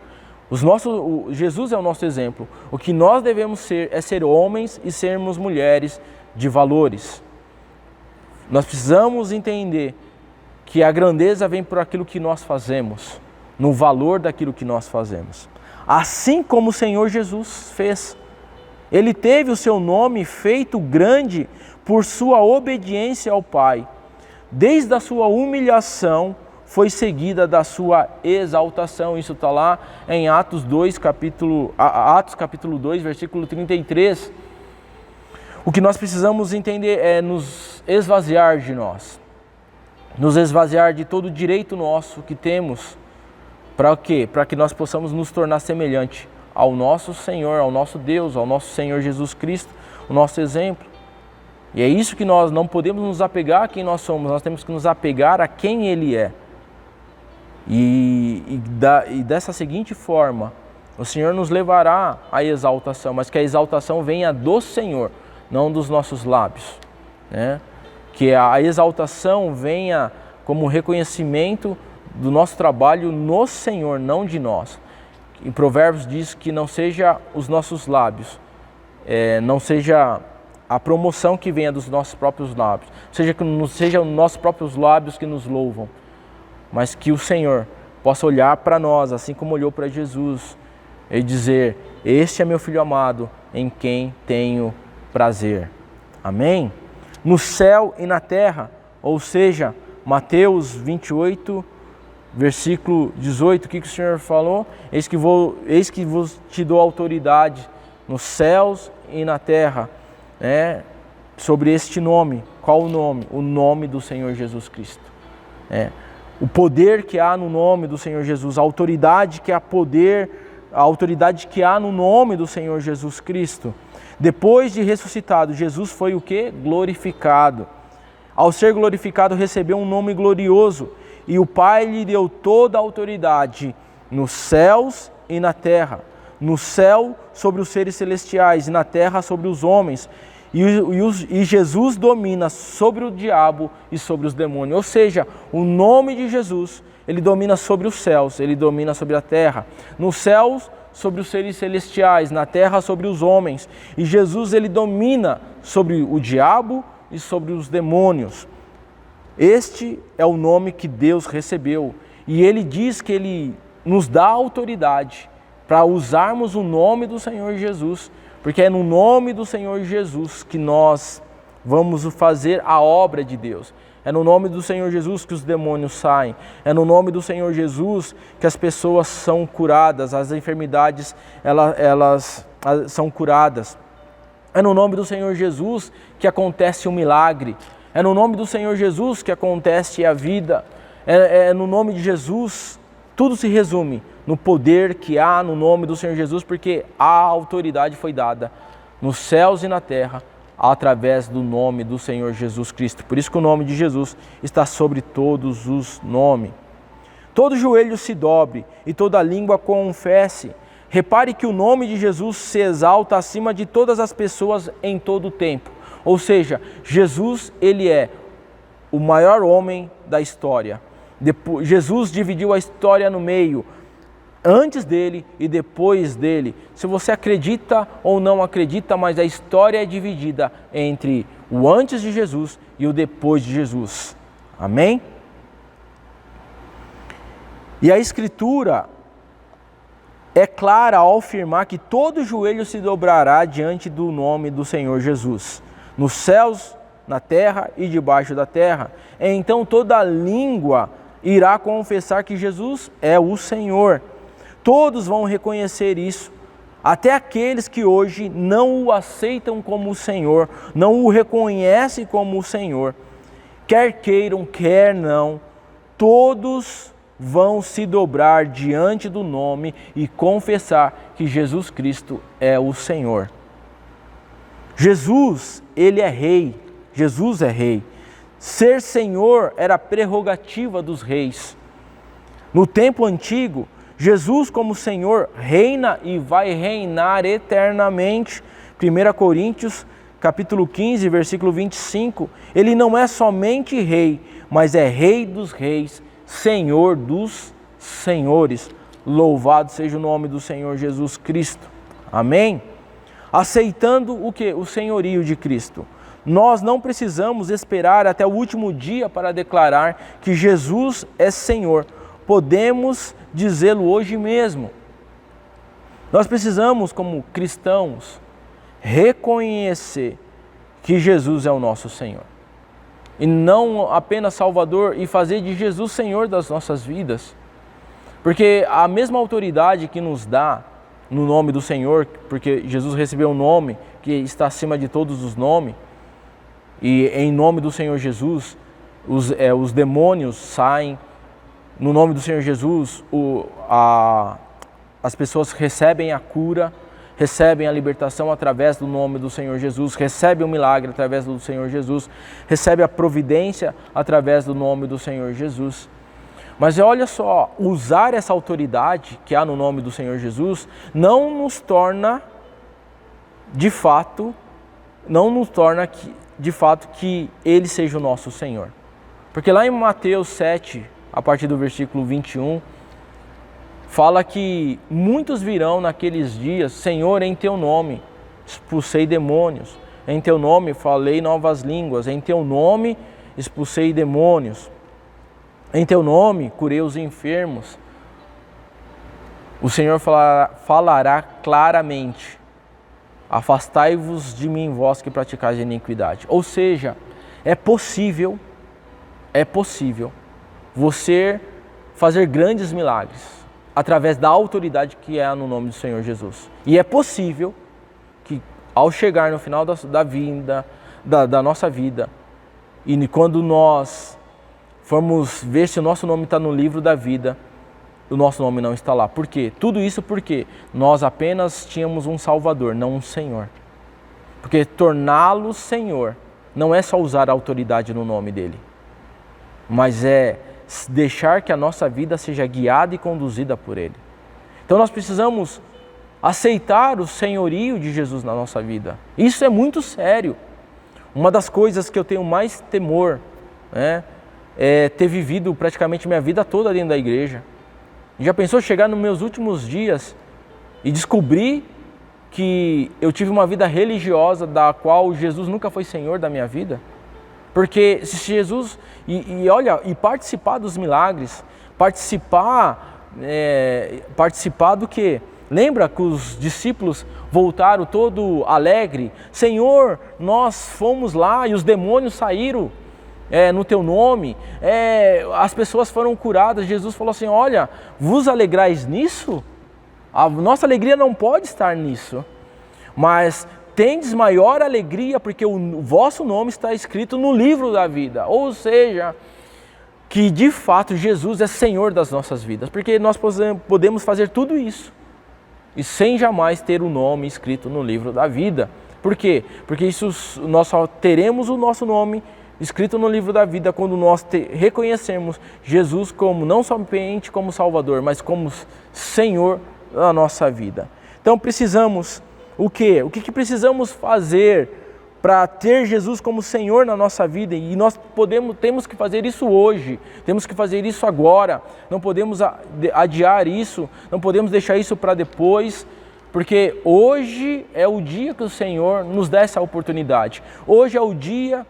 Jesus é o nosso exemplo. O que nós devemos ser é ser homens e sermos mulheres de valores. Nós precisamos entender que a grandeza vem por aquilo que nós fazemos, no valor daquilo que nós fazemos. Assim como o Senhor Jesus fez. Ele teve o seu nome feito grande por sua obediência ao Pai. Desde a sua humilhação foi seguida da sua exaltação. Isso está lá em Atos capítulo 2, versículo 33. O que nós precisamos entender é nos esvaziar de nós. Nos esvaziar de todo o direito nosso que temos. Para quê? Para que nós possamos nos tornar semelhante ao nosso Senhor, ao nosso Deus, ao nosso Senhor Jesus Cristo, o nosso exemplo. E é isso que nós não podemos nos apegar a quem nós somos, nós temos que nos apegar a quem Ele é. E dessa seguinte forma, o Senhor nos levará à exaltação, mas que a exaltação venha do Senhor, não dos nossos lábios, né? Que a exaltação venha como reconhecimento do nosso trabalho no Senhor, não de nós. Em Provérbios diz que não seja os nossos lábios, não seja a promoção que venha dos nossos próprios lábios, que não sejam os nossos próprios lábios que nos louvam, mas que o Senhor possa olhar para nós, assim como olhou para Jesus, e dizer: este é meu filho amado, em quem tenho prazer. Amém? no céu e na terra. Ou seja, Mateus 28, versículo 18, o que o Senhor falou? Eis que vos te dou autoridade nos céus e na terra, sobre este nome. Qual o nome? O nome do Senhor Jesus Cristo. O poder que há no nome do Senhor Jesus, a autoridade que há no nome do Senhor Jesus Cristo. Depois de ressuscitado, Jesus foi o quê? Glorificado. Ao ser glorificado, recebeu um nome glorioso, e o Pai lhe deu toda a autoridade nos céus e na terra. No céu sobre os seres celestiais e na terra sobre os homens. E Jesus domina sobre o diabo e sobre os demônios. Ou seja, o nome de Jesus, ele domina sobre os céus, ele domina sobre a terra. Nos céus, sobre os seres celestiais, na terra, sobre os homens. E Jesus, ele domina sobre o diabo e sobre os demônios. Este é o nome que Deus recebeu. E ele diz que ele nos dá autoridade para usarmos o nome do Senhor Jesus. Porque é no nome do Senhor Jesus que nós vamos fazer a obra de Deus. É no nome do Senhor Jesus que os demônios saem. É no nome do Senhor Jesus que as pessoas são curadas, as enfermidades elas são curadas. É no nome do Senhor Jesus que acontece o milagre. É no nome do Senhor Jesus que acontece a vida. É no nome de Jesus. Tudo se resume no poder que há no nome do Senhor Jesus, porque a autoridade foi dada nos céus e na terra através do nome do Senhor Jesus Cristo. Por isso que o nome de Jesus está sobre todos os nomes. Todo joelho se dobre e toda língua confesse. Repare que o nome de Jesus se exalta acima de todas as pessoas em todo o tempo. Ou seja, Jesus, ele é o maior homem da história. Jesus dividiu a história no meio, antes dele e depois dele. Se você acredita ou não acredita, mas a história é dividida entre o antes de Jesus e o depois de Jesus. Amém? E a Escritura é clara ao afirmar que todo joelho se dobrará diante do nome do Senhor Jesus, nos céus, na terra e debaixo da terra. Então toda língua irá confessar que Jesus é o Senhor. Todos vão reconhecer isso, até aqueles que hoje não o aceitam como o Senhor, não o reconhecem como o Senhor. Quer queiram, quer não, todos vão se dobrar diante do nome e confessar que Jesus Cristo é o Senhor. Jesus, ele é rei. Jesus é rei. Ser Senhor era prerrogativa dos reis. No tempo antigo, Jesus como Senhor reina e vai reinar eternamente. 1 Coríntios, capítulo 15, versículo 25. Ele não é somente rei, mas é Rei dos reis, Senhor dos senhores. Louvado seja o nome do Senhor Jesus Cristo. Amém? Aceitando o quê? O senhorio de Cristo. Nós não precisamos esperar até o último dia para declarar que Jesus é Senhor. Podemos dizê-lo hoje mesmo. Nós precisamos, como cristãos, reconhecer que Jesus é o nosso Senhor. E não apenas Salvador, e fazer de Jesus Senhor das nossas vidas. Porque a mesma autoridade que nos dá no nome do Senhor, porque Jesus recebeu um nome que está acima de todos os nomes, e em nome do Senhor Jesus, os demônios saem. No nome do Senhor Jesus, as pessoas recebem a cura, recebem a libertação através do nome do Senhor Jesus, recebem o milagre através do Senhor Jesus, recebem a providência através do nome do Senhor Jesus. Mas olha só, usar essa autoridade que há no nome do Senhor Jesus não nos torna de fato que Ele seja o nosso Senhor. Porque lá em Mateus 7, a partir do versículo 21, fala que muitos virão naqueles dias: Senhor, em Teu nome expulsei demônios, em Teu nome falei novas línguas, em Teu nome expulsei demônios, em Teu nome curei os enfermos. O Senhor falará claramente: afastai-vos de mim, vós que praticais a iniquidade. Ou seja, é possível você fazer grandes milagres através da autoridade que é no nome do Senhor Jesus. E é possível que ao chegar no final da nossa vida, e quando nós formos ver se o nosso nome está no livro da vida, o nosso nome não está lá. Por quê? Tudo isso porque nós apenas tínhamos um Salvador, não um Senhor. Porque torná-lo Senhor não é só usar a autoridade no nome dele, mas é deixar que a nossa vida seja guiada e conduzida por ele. Então nós precisamos aceitar o senhorio de Jesus na nossa vida. Isso é muito sério. Uma das coisas que eu tenho mais temor, né, é ter vivido praticamente minha vida toda dentro da igreja. Já pensou chegar nos meus últimos dias e descobrir que eu tive uma vida religiosa da qual Jesus nunca foi Senhor da minha vida? Porque se Jesus, e participar dos milagres, participar do quê? Lembra que os discípulos voltaram todo alegre? Senhor, nós fomos lá e os demônios saíram no teu nome, as pessoas foram curadas. Jesus falou assim, olha, vos alegrais nisso? A nossa alegria não pode estar nisso, mas tendes maior alegria porque o vosso nome está escrito no livro da vida. Ou seja, que de fato Jesus é Senhor das nossas vidas, porque nós podemos fazer tudo isso e sem jamais ter o nome escrito no livro da vida. Por quê? Porque nós só teremos o nosso nome escrito no livro da vida quando nós reconhecemos Jesus como não somente como Salvador, mas como Senhor da nossa vida. Então precisamos o quê? O que precisamos fazer para ter Jesus como Senhor na nossa vida? E nós temos que fazer isso hoje, temos que fazer isso agora, não podemos adiar isso, não podemos deixar isso para depois, porque hoje é o dia que o Senhor nos dá essa oportunidade. Hoje é o dia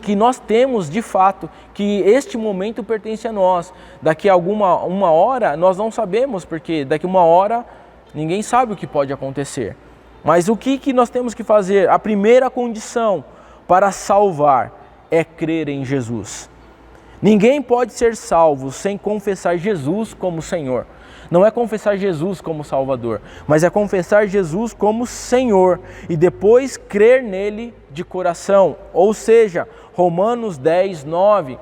que nós temos de fato, que este momento pertence a nós. Daqui a uma hora nós não sabemos, porque daqui a uma hora ninguém sabe o que pode acontecer. Mas o que nós temos que fazer? A primeira condição para salvar é crer em Jesus. Ninguém pode ser salvo sem confessar Jesus como Senhor. Não é confessar Jesus como Salvador, mas é confessar Jesus como Senhor e depois crer nele de coração. Ou seja, Romanos 10, 9,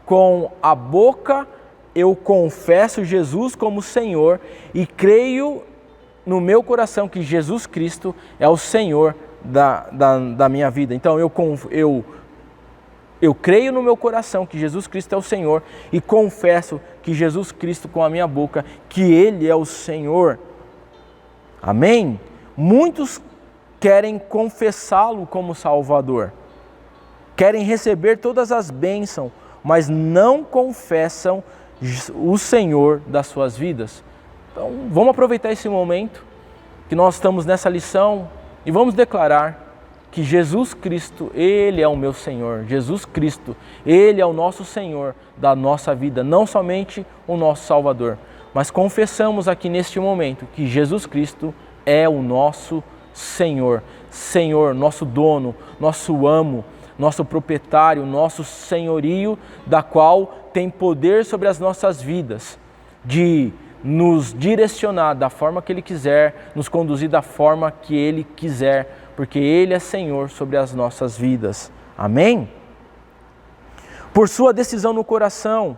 com a boca eu confesso Jesus como Senhor e creio no meu coração que Jesus Cristo é o Senhor da minha vida. Então eu creio no meu coração que Jesus Cristo é o Senhor e confesso que Jesus Cristo com a minha boca, que Ele é o Senhor. Amém? Muitos querem confessá-lo como Salvador, querem receber todas as bênçãos, mas não confessam o Senhor das suas vidas. Então vamos aproveitar esse momento que nós estamos nessa lição e vamos declarar que Jesus Cristo, Ele é o meu Senhor. Jesus Cristo, Ele é o nosso Senhor da nossa vida, não somente o nosso Salvador, mas confessamos aqui neste momento que Jesus Cristo é o nosso Senhor. Senhor, nosso dono, nosso amo, nosso proprietário, nosso senhorio, da qual tem poder sobre as nossas vidas, de nos direcionar da forma que Ele quiser, nos conduzir da forma que Ele quiser, porque Ele é Senhor sobre as nossas vidas. Amém? Por sua decisão no coração,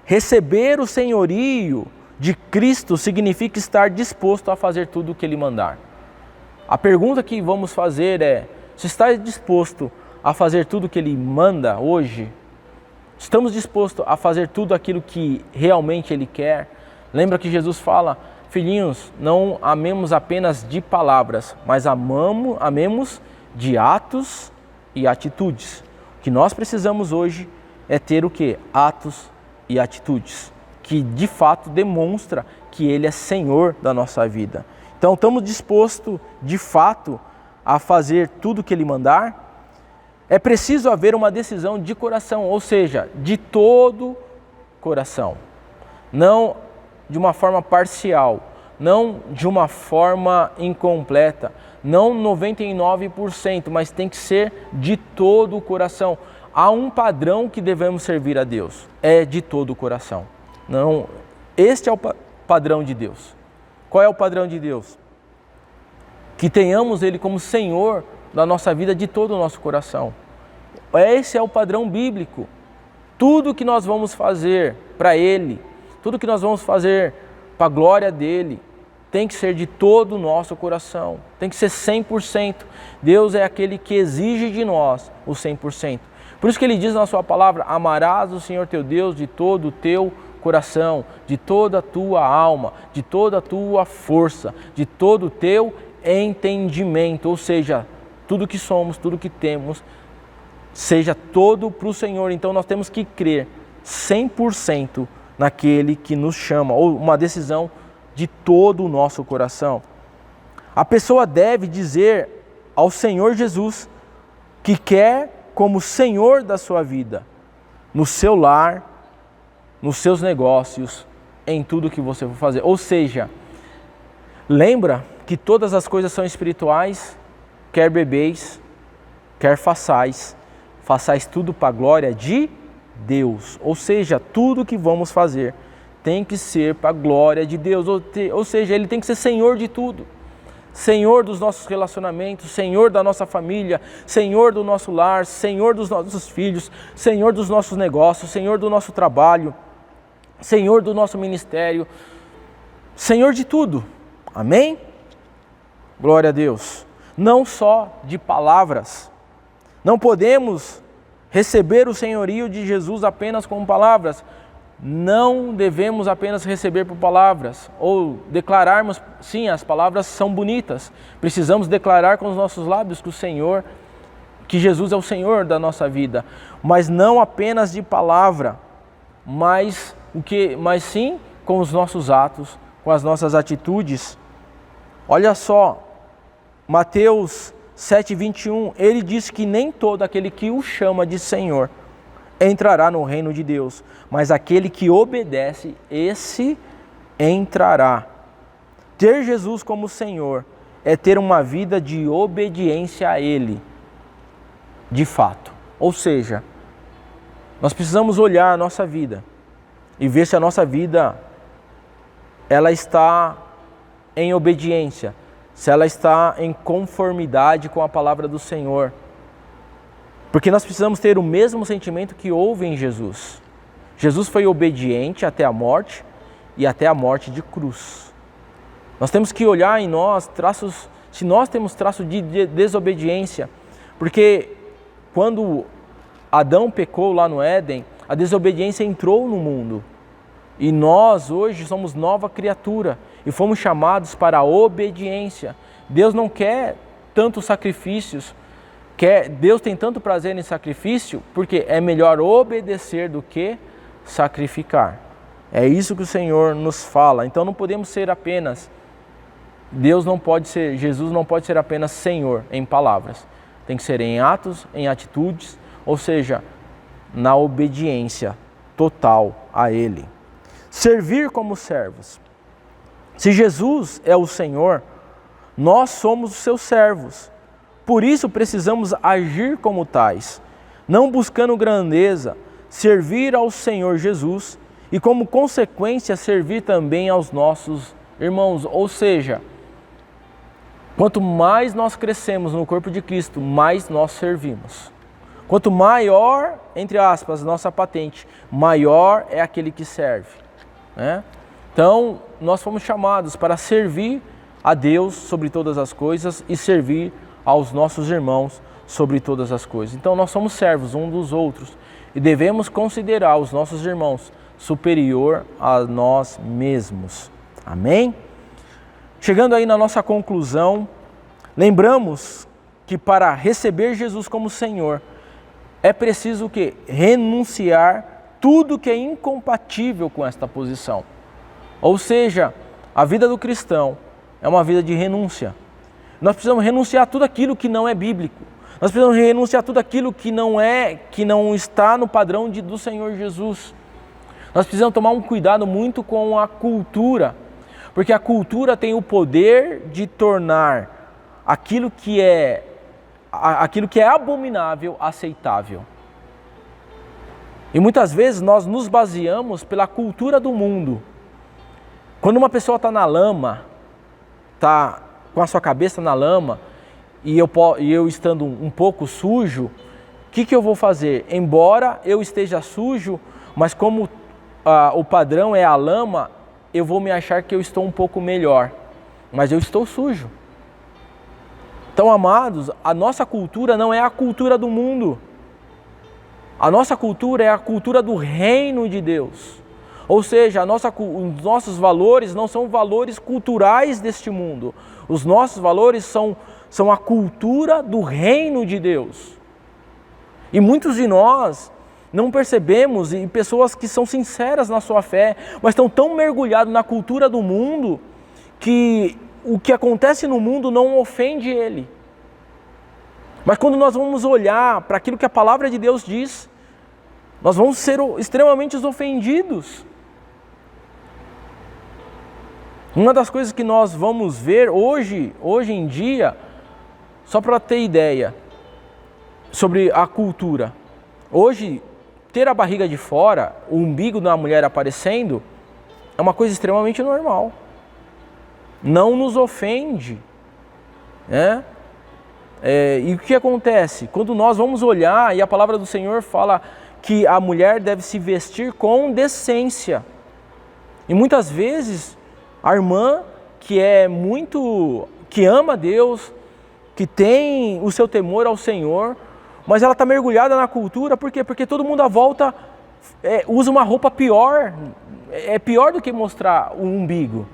receber o senhorio de Cristo significa estar disposto a fazer tudo o que Ele mandar. A pergunta que vamos fazer é, se está disposto a fazer tudo o que Ele manda hoje? Estamos dispostos a fazer tudo aquilo que realmente Ele quer? Lembra que Jesus fala, filhinhos, não amemos apenas de palavras, mas amemos de atos e atitudes. O que nós precisamos hoje é ter o quê? Atos e atitudes, que de fato demonstra que Ele é Senhor da nossa vida. Então estamos dispostos de fato a fazer tudo o que Ele mandar? É preciso haver uma decisão de coração, ou seja, de todo coração. Não de uma forma parcial, não de uma forma incompleta, não 99%, mas tem que ser de todo o coração. Há um padrão que devemos servir a Deus, é de todo o coração. Não, este é o padrão de Deus. Qual é o padrão de Deus? Que tenhamos Ele como Senhor da nossa vida de todo o nosso coração. Esse é o padrão bíblico. Tudo que nós vamos fazer para Ele, tudo que nós vamos fazer para a glória dEle, tem que ser de todo o nosso coração, tem que ser 100%. Deus é aquele que exige de nós o 100%. Por isso que Ele diz na sua palavra, amarás o Senhor teu Deus de todo o teu coração, de toda a tua alma, de toda a tua força, de todo o teu entendimento, ou seja, tudo que somos, tudo que temos, seja todo para o Senhor. Então nós temos que crer 100% naquele que nos chama, ou uma decisão de todo o nosso coração. A pessoa deve dizer ao Senhor Jesus que quer como Senhor da sua vida, no seu lar, nos seus negócios, em tudo que você for fazer. Ou seja, lembra que todas as coisas são espirituais, quer bebeis, quer façais tudo para a glória de Deus. Ou seja, tudo que vamos fazer tem que ser para a glória de Deus. Ou seja, Ele tem que ser Senhor de tudo. Senhor dos nossos relacionamentos, Senhor da nossa família, Senhor do nosso lar, Senhor dos nossos filhos, Senhor dos nossos negócios, Senhor do nosso trabalho, Senhor do nosso ministério, Senhor de tudo. Amém? Glória a Deus. Não só de palavras. Não podemos receber o senhorio de Jesus apenas com palavras. Não devemos apenas receber por palavras ou declararmos, sim, as palavras são bonitas. Precisamos declarar com os nossos lábios que Jesus é o Senhor da nossa vida, mas não apenas de palavra, mas sim com os nossos atos, com as nossas atitudes. Olha só, Mateus 7:21, ele diz que nem todo aquele que o chama de Senhor entrará no reino de Deus, mas aquele que obedece, esse entrará. Ter Jesus como Senhor é ter uma vida de obediência a Ele, de fato. Ou seja, nós precisamos olhar a nossa vida e ver se a nossa vida ela está em obediência, se ela está em conformidade com a palavra do Senhor. Porque nós precisamos ter o mesmo sentimento que houve em Jesus. Jesus foi obediente até a morte e até a morte de cruz. Nós temos que olhar em nós se nós temos traços de desobediência. Porque quando Adão pecou lá no Éden, a desobediência entrou no mundo. E nós hoje somos nova criatura e fomos chamados para a obediência. Deus não quer tantos sacrifícios. Deus tem tanto prazer em sacrifício porque é melhor obedecer do que sacrificar. É isso que o Senhor nos fala. Então não podemos ser apenas, Jesus não pode ser apenas Senhor em palavras. Tem que ser em atos, em atitudes, ou seja, na obediência total a Ele. Servir como servos. Se Jesus é o Senhor, nós somos os seus servos. Por isso precisamos agir como tais, não buscando grandeza, servir ao Senhor Jesus e como consequência servir também aos nossos irmãos. Ou seja, quanto mais nós crescemos no corpo de Cristo, mais nós servimos. Quanto maior, entre aspas, nossa patente, maior é aquele que serve, né? Então, nós fomos chamados para servir a Deus sobre todas as coisas e servir aos nossos irmãos sobre todas as coisas. Então nós somos servos uns dos outros e devemos considerar os nossos irmãos superior a nós mesmos. Amém? Chegando aí na nossa conclusão, lembramos que para receber Jesus como Senhor é preciso o quê? Renunciar tudo que é incompatível com esta posição. Ou seja, a vida do cristão é uma vida de renúncia. Nós precisamos renunciar a tudo aquilo que não é bíblico. Nós precisamos renunciar a tudo aquilo que não está no padrão do Senhor Jesus. Nós precisamos tomar um cuidado muito com a cultura, porque a cultura tem o poder de tornar aquilo que é abominável, aceitável. E muitas vezes nós nos baseamos pela cultura do mundo. Quando uma pessoa está na lama, está com a sua cabeça na lama, e eu estando um pouco sujo, o que eu vou fazer? Embora eu esteja sujo, mas como o padrão é a lama, eu vou me achar que eu estou um pouco melhor, mas eu estou sujo. Então, amados, a nossa cultura não é a cultura do mundo. A nossa cultura é a cultura do reino de Deus. Ou seja, os nossos valores não são valores culturais deste mundo. Os nossos valores são a cultura do reino de Deus. E muitos de nós não percebemos, e pessoas que são sinceras na sua fé, mas estão tão mergulhados na cultura do mundo, que o que acontece no mundo não ofende ele. Mas quando nós vamos olhar para aquilo que a palavra de Deus diz, nós vamos ser extremamente ofendidos. Uma das coisas que nós vamos ver hoje em dia, só para ter ideia, sobre a cultura. Hoje, ter a barriga de fora, o umbigo da mulher aparecendo, é uma coisa extremamente normal. Não nos ofende, né? E o que acontece? Quando nós vamos olhar, e a palavra do Senhor fala que a mulher deve se vestir com decência. E muitas vezes, a irmã que ama Deus, que tem o seu temor ao Senhor, mas ela está mergulhada na cultura, por quê? Porque todo mundo à volta usa uma roupa pior, é pior do que mostrar o umbigo.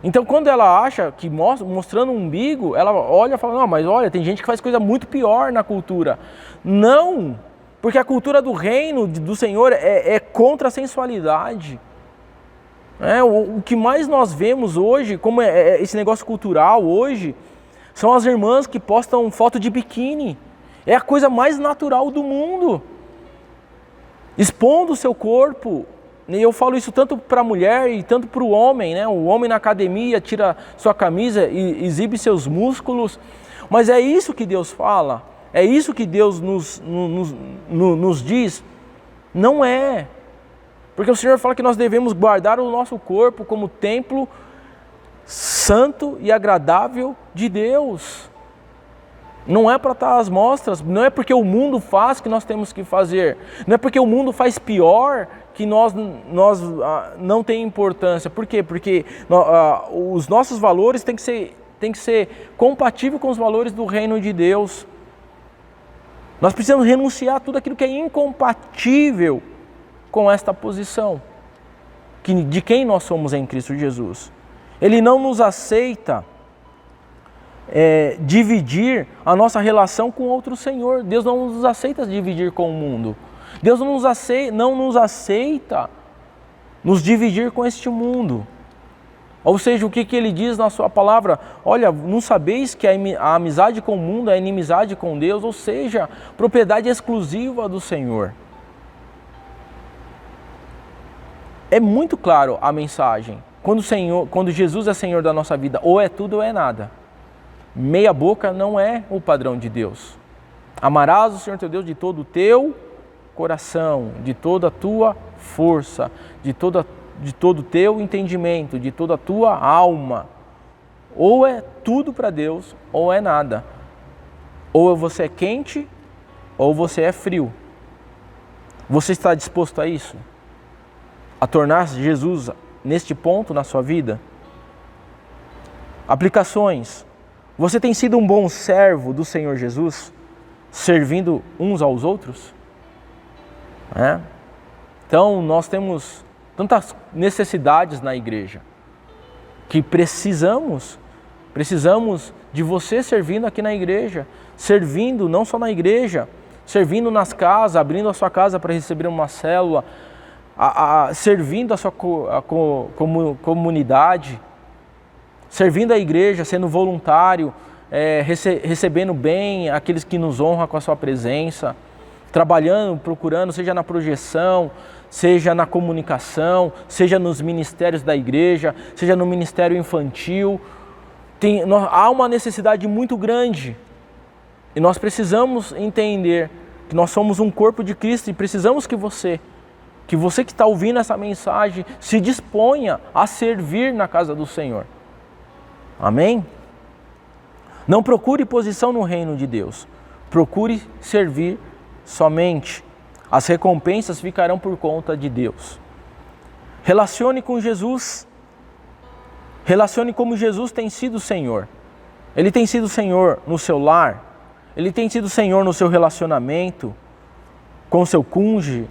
Então, quando ela acha que mostrando o umbigo, ela olha e fala, não, mas olha, tem gente que faz coisa muito pior na cultura. Não, porque a cultura do reino do Senhor é contra a sensualidade. O que mais nós vemos hoje, como esse negócio cultural hoje, são as irmãs que postam foto de biquíni. É a coisa mais natural do mundo. Expondo o seu corpo. E eu falo isso tanto para a mulher e tanto para o homem, né? O homem na academia tira sua camisa e exibe seus músculos. Mas é isso que Deus fala? É isso que Deus nos diz? Não é. Porque o Senhor fala que nós devemos guardar o nosso corpo como templo santo e agradável de Deus. Não é para estar às mostras, não é porque o mundo faz que nós temos que fazer, não é porque o mundo faz pior que nós não tem importância. Por quê? Porque os nossos valores têm que ser compatíveis com os valores do reino de Deus. Nós precisamos renunciar a tudo aquilo que é incompatível com esta posição de quem nós somos em Cristo Jesus. Ele não nos aceita dividir a nossa relação com outro Senhor. Deus não nos aceita dividir com o mundo. Deus não nos aceita nos dividir com este mundo. Ou seja, o que Ele diz na sua palavra? Olha, não sabeis que a amizade com o mundo é inimizade com Deus? Ou seja, propriedade exclusiva do Senhor. É muito claro a mensagem. Quando Jesus é Senhor da nossa vida, ou é tudo ou é nada. Meia boca não é o padrão de Deus. Amarás o Senhor teu Deus de todo o teu coração, de toda a tua força, de todo o teu entendimento, de toda a tua alma. Ou é tudo para Deus, ou é nada. Ou você é quente, ou você é frio. Você está disposto a isso? A tornar Jesus neste ponto na sua vida? Aplicações. Você tem sido um bom servo do Senhor Jesus, servindo uns aos outros? Então, nós temos tantas necessidades na igreja, que precisamos de você servindo aqui na igreja, servindo não só na igreja, servindo nas casas, abrindo a sua casa para receber uma célula, servindo a sua comunidade, servindo a igreja, sendo voluntário, recebendo bem aqueles que nos honram com a sua presença, trabalhando, procurando, seja na projeção, seja na comunicação, seja nos ministérios da igreja, seja no ministério infantil. há uma necessidade muito grande e nós precisamos entender que nós somos um corpo de Cristo e precisamos que você que está ouvindo essa mensagem se disponha a servir na casa do Senhor. Amém? Não procure posição no reino de Deus. Procure servir somente. As recompensas ficarão por conta de Deus. Relacione com Jesus. Relacione como Jesus tem sido o Senhor. Ele tem sido o Senhor no seu lar. Ele tem sido o Senhor no seu relacionamento com o seu cônjuge,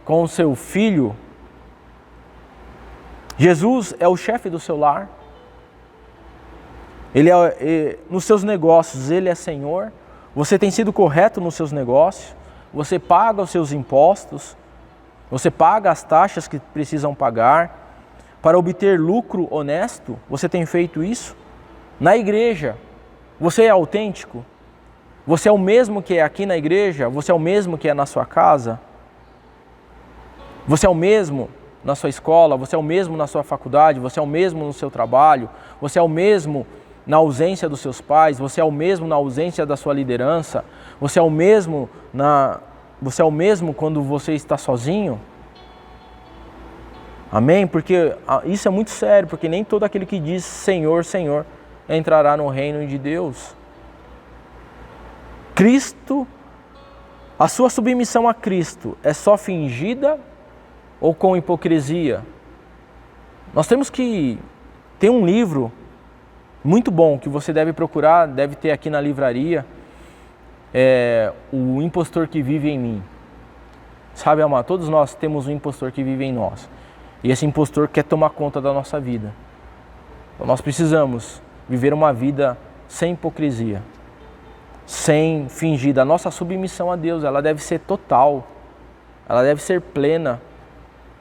com o seu filho. Jesus é o chefe do seu lar. Nos seus negócios, Ele é Senhor. Você tem sido correto nos seus negócios. Você paga os seus impostos. Você paga as taxas que precisam pagar. Para obter lucro honesto, você tem feito isso? Na igreja, você é autêntico? Você é o mesmo que é aqui na igreja? Você é o mesmo que é na sua casa? Você é o mesmo na sua escola? Você é o mesmo na sua faculdade? Você é o mesmo no seu trabalho? Você é o mesmo na ausência dos seus pais? Você é o mesmo na ausência da sua liderança? Você é o mesmo quando você está sozinho? Amém? Porque isso é muito sério, porque nem todo aquele que diz Senhor, Senhor, entrará no reino de Deus. Cristo, a sua submissão a Cristo é só fingida ou com hipocrisia? Nós temos que ter um livro muito bom que você deve procurar, deve ter aqui na livraria, O Impostor que Vive em Mim. Sabe, amado, todos nós temos um impostor que vive em nós. E esse impostor quer tomar conta da nossa vida. Então nós precisamos viver uma vida sem hipocrisia, sem fingir. A nossa submissão a Deus, ela deve ser total, ela deve ser plena.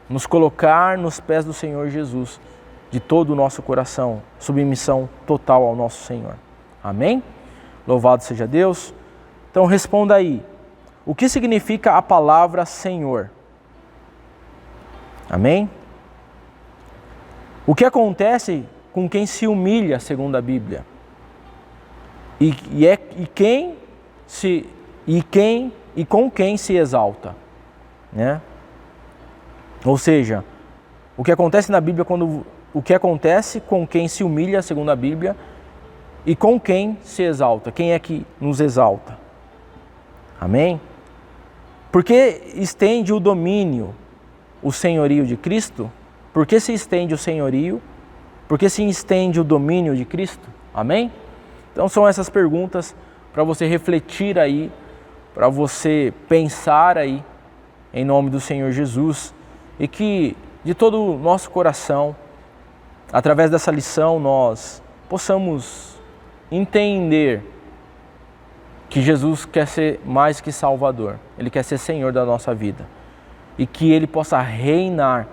Nos colocar nos pés do Senhor Jesus, de todo o nosso coração, submissão total ao nosso Senhor. Amém? Louvado seja Deus. Então responda aí, o que significa a palavra Senhor? Amém? O que acontece com quem se humilha, segundo a Bíblia? E com quem se exalta, né? Ou seja, o que acontece na Bíblia o que acontece com quem se humilha, segundo a Bíblia, e com quem se exalta? Quem é que nos exalta? Amém? Por que estende o domínio, o senhorio de Cristo? Por que se estende o senhorio? Por que se estende o domínio de Cristo? Amém? Então são essas perguntas para você refletir aí, para você pensar aí, em nome do Senhor Jesus, e que de todo o nosso coração, através dessa lição, nós possamos entender que Jesus quer ser mais que Salvador, Ele quer ser Senhor da nossa vida, e que Ele possa reinar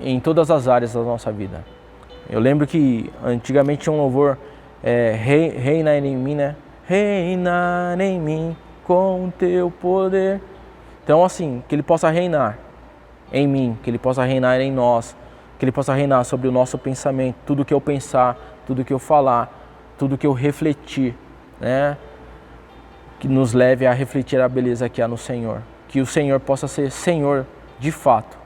em todas as áreas da nossa vida. Eu lembro que antigamente tinha um louvor, reina em mim, né? Reina em mim com o teu poder. Então assim, que Ele possa reinar em mim, que Ele possa reinar em nós, que Ele possa reinar sobre o nosso pensamento, tudo que eu pensar, tudo que eu falar, tudo que eu refletir, né? Que nos leve a refletir a beleza que há no Senhor. Que o Senhor possa ser Senhor de fato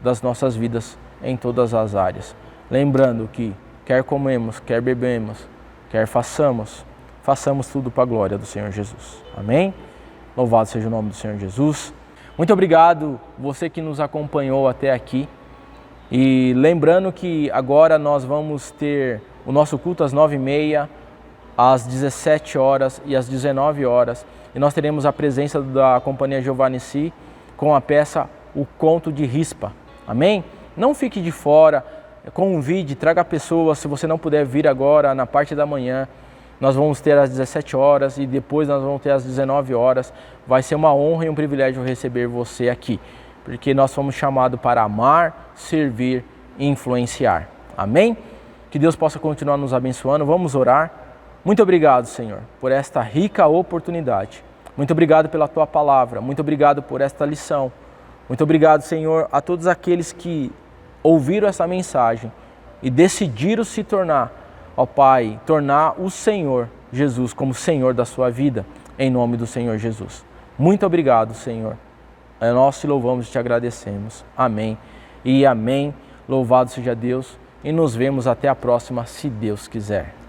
das nossas vidas em todas as áreas. Lembrando que quer comemos, quer bebemos, quer façamos tudo para a glória do Senhor Jesus. Amém? Louvado seja o nome do Senhor Jesus. Muito obrigado você que nos acompanhou até aqui. E lembrando que agora nós vamos ter o nosso culto às 9h30, às 17 horas e às 19 horas. E nós teremos a presença da Companhia Giovanni Si com a peça O Conto de Rispa. Amém? Não fique de fora, convide, traga pessoas. Se você não puder vir agora, na parte da manhã, nós vamos ter às 17 horas e depois nós vamos ter às 19 horas. Vai ser uma honra e um privilégio receber você aqui, porque nós fomos chamados para amar, servir e influenciar. Amém? Que Deus possa continuar nos abençoando. Vamos orar. Muito obrigado, Senhor, por esta rica oportunidade. Muito obrigado pela Tua palavra. Muito obrigado por esta lição. Muito obrigado, Senhor, a todos aqueles que ouviram essa mensagem e decidiram se tornar ó Pai, tornar o Senhor Jesus como Senhor da sua vida, em nome do Senhor Jesus. Muito obrigado, Senhor. Nós te louvamos e te agradecemos. Amém e amém. Louvado seja Deus e nos vemos até a próxima, se Deus quiser.